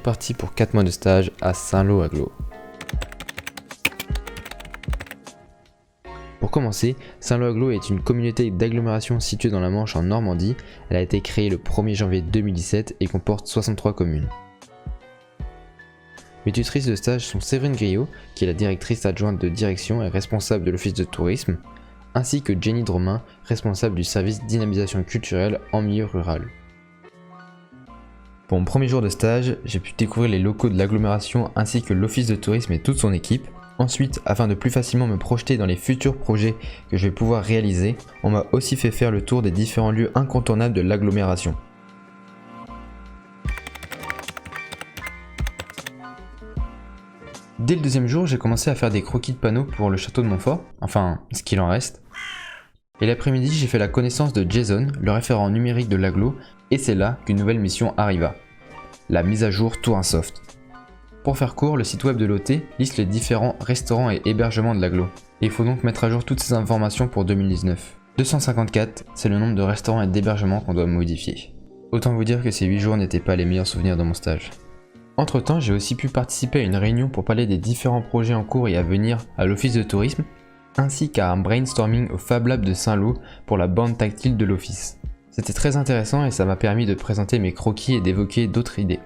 parti pour 4 mois de stage à Saint-Lô Agglo. Pour commencer, Saint-Lô Agglo est une communauté d'agglomération située dans la Manche en Normandie. Elle a été créée le 1er janvier 2017 et comporte 63 communes. Mes tutrices de stage sont Séverine Griot, qui est la directrice adjointe de direction et responsable de l'office de tourisme, ainsi que Jenny Dromain, responsable du service dynamisation culturelle en milieu rural. Pour mon premier jour de stage, j'ai pu découvrir les locaux de l'agglomération ainsi que l'office de tourisme et toute son équipe. Ensuite, afin de plus facilement me projeter dans les futurs projets que je vais pouvoir réaliser, on m'a aussi fait faire le tour des différents lieux incontournables de l'agglomération. Dès le deuxième jour, j'ai commencé à faire des croquis de panneaux pour le château de Montfort, enfin ce qu'il en reste. Et l'après-midi, j'ai fait la connaissance de Jason, le référent numérique de l'agglo, et c'est là qu'une nouvelle mission arriva. La mise à jour Tourinsoft. Pour faire court, le site web de l'OT liste les différents restaurants et hébergements de l'agglo. Et il faut donc mettre à jour toutes ces informations pour 2019. 254, c'est le nombre de restaurants et d'hébergements qu'on doit modifier. Autant vous dire que ces 8 jours n'étaient pas les meilleurs souvenirs de mon stage. Entre temps, j'ai aussi pu participer à une réunion pour parler des différents projets en cours et à venir à l'office de tourisme, ainsi qu'à un brainstorming au Fab Lab de Saint-Lô pour la bande tactile de l'office. C'était très intéressant et ça m'a permis de présenter mes croquis et d'évoquer d'autres idées.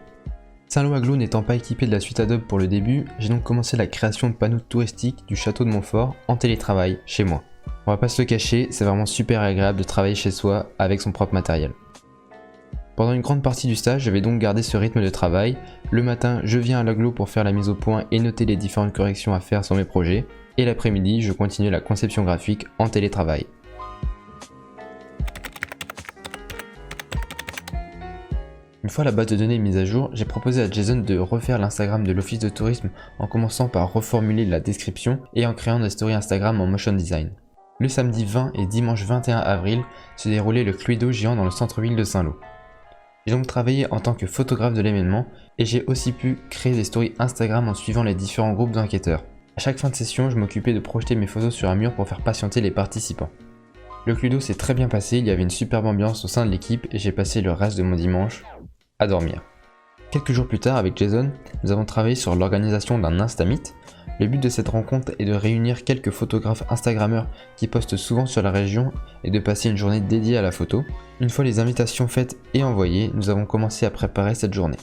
Saint-Lô Agglo n'étant pas équipé de la suite Adobe pour le début, j'ai donc commencé la création de panneaux touristiques du château de Montfort en télétravail chez moi. On va pas se le cacher, c'est vraiment super agréable de travailler chez soi avec son propre matériel. Pendant une grande partie du stage, je vais donc garder ce rythme de travail. Le matin, je viens à l'agglo pour faire la mise au point et noter les différentes corrections à faire sur mes projets. Et l'après-midi, je continue la conception graphique en télétravail. Une fois la base de données mise à jour, j'ai proposé à Jason de refaire l'Instagram de l'office de tourisme en commençant par reformuler la description et en créant des stories Instagram en motion design. Le samedi 20 et dimanche 21 avril se déroulait le Cluedo géant dans le centre-ville de Saint-Lô. J'ai donc travaillé en tant que photographe de l'événement et j'ai aussi pu créer des stories Instagram en suivant les différents groupes d'enquêteurs. À chaque fin de session, je m'occupais de projeter mes photos sur un mur pour faire patienter les participants. Le Cluedo s'est très bien passé, il y avait une superbe ambiance au sein de l'équipe et j'ai passé le reste de mon dimanche à dormir. Quelques jours plus tard, avec Jason, nous avons travaillé sur l'organisation d'un Instameet. Le but de cette rencontre est de réunir quelques photographes Instagrammeurs qui postent souvent sur la région et de passer une journée dédiée à la photo. Une fois les invitations faites et envoyées, nous avons commencé à préparer cette journée.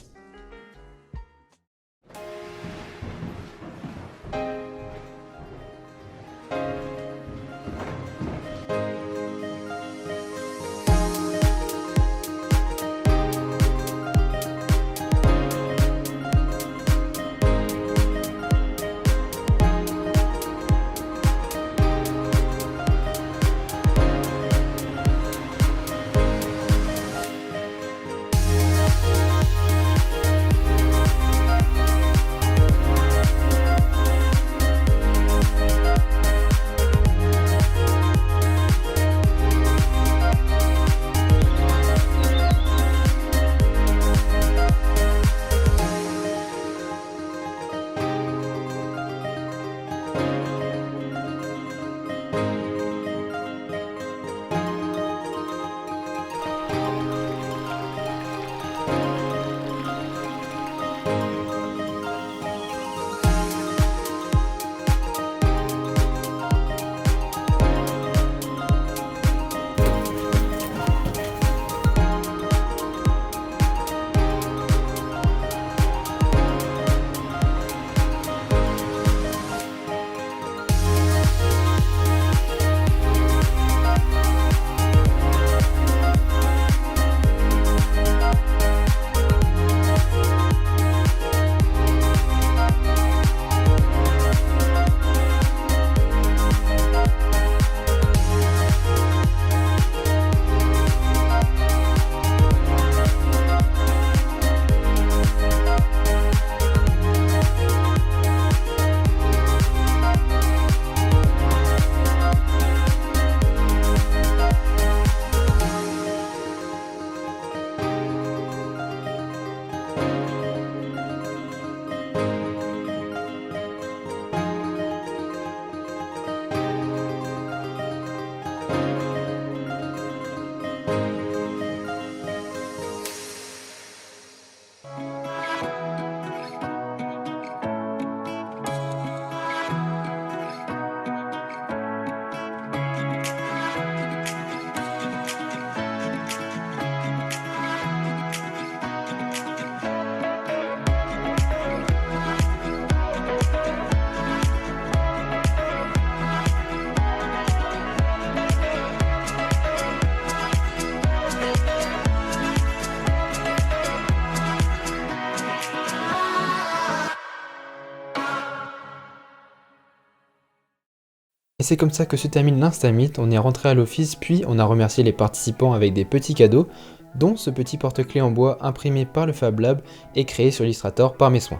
Et c'est comme ça que se termine l'Instamit, on est rentré à l'office puis on a remercié les participants avec des petits cadeaux, dont ce petit porte-clés en bois imprimé par le Fab Lab et créé sur Illustrator par mes soins.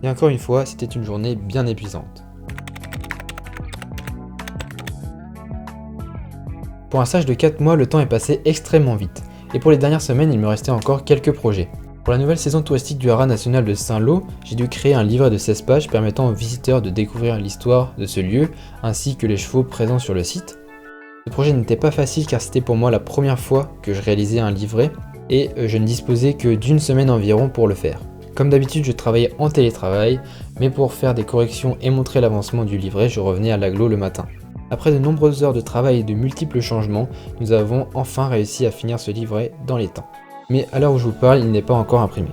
Et encore une fois, c'était une journée bien épuisante. Pour un stage de 4 mois, le temps est passé extrêmement vite, et pour les dernières semaines, il me restait encore quelques projets. Pour la nouvelle saison touristique du Haras national de Saint-Lô, j'ai dû créer un livret de 16 pages permettant aux visiteurs de découvrir l'histoire de ce lieu, ainsi que les chevaux présents sur le site. Ce projet n'était pas facile car c'était pour moi la première fois que je réalisais un livret, et je ne disposais que d'une semaine environ pour le faire. Comme d'habitude, je travaillais en télétravail, mais pour faire des corrections et montrer l'avancement du livret, je revenais à l'agglo le matin. Après de nombreuses heures de travail et de multiples changements, nous avons enfin réussi à finir ce livret dans les temps. Mais à l'heure où je vous parle, il n'est pas encore imprimé.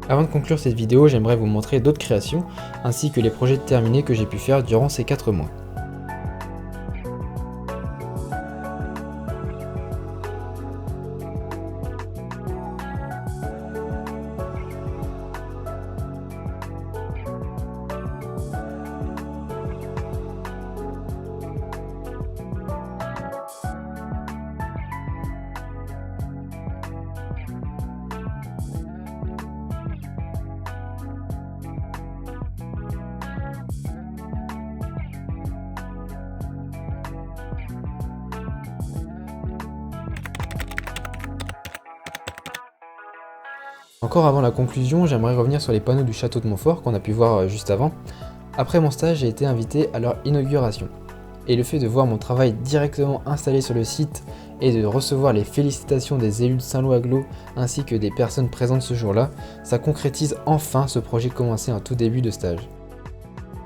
Avant de conclure cette vidéo, j'aimerais vous montrer d'autres créations, ainsi que les projets terminés que j'ai pu faire durant ces 4 mois. Encore avant la conclusion, j'aimerais revenir sur les panneaux du château de Montfort qu'on a pu voir juste avant. Après mon stage, j'ai été invité à leur inauguration. Et le fait de voir mon travail directement installé sur le site et de recevoir les félicitations des élus de Saint-Lô-Agglo ainsi que des personnes présentes ce jour-là, ça concrétise enfin ce projet commencé en tout début de stage.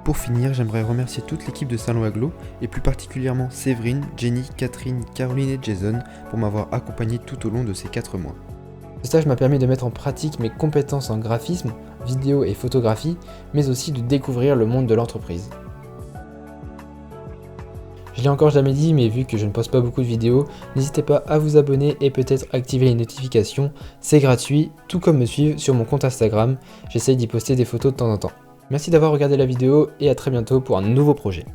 Pour finir, j'aimerais remercier toute l'équipe de Saint-Lô-Agglo et plus particulièrement Séverine, Jenny, Catherine, Caroline et Jason pour m'avoir accompagné tout au long de ces 4 mois. Ce stage m'a permis de mettre en pratique mes compétences en graphisme, vidéo et photographie, mais aussi de découvrir le monde de l'entreprise. Je l'ai encore jamais dit, mais vu que je ne poste pas beaucoup de vidéos, n'hésitez pas à vous abonner et peut-être activer les notifications, c'est gratuit, tout comme me suivre sur mon compte Instagram, j'essaye d'y poster des photos de temps en temps. Merci d'avoir regardé la vidéo et à très bientôt pour un nouveau projet.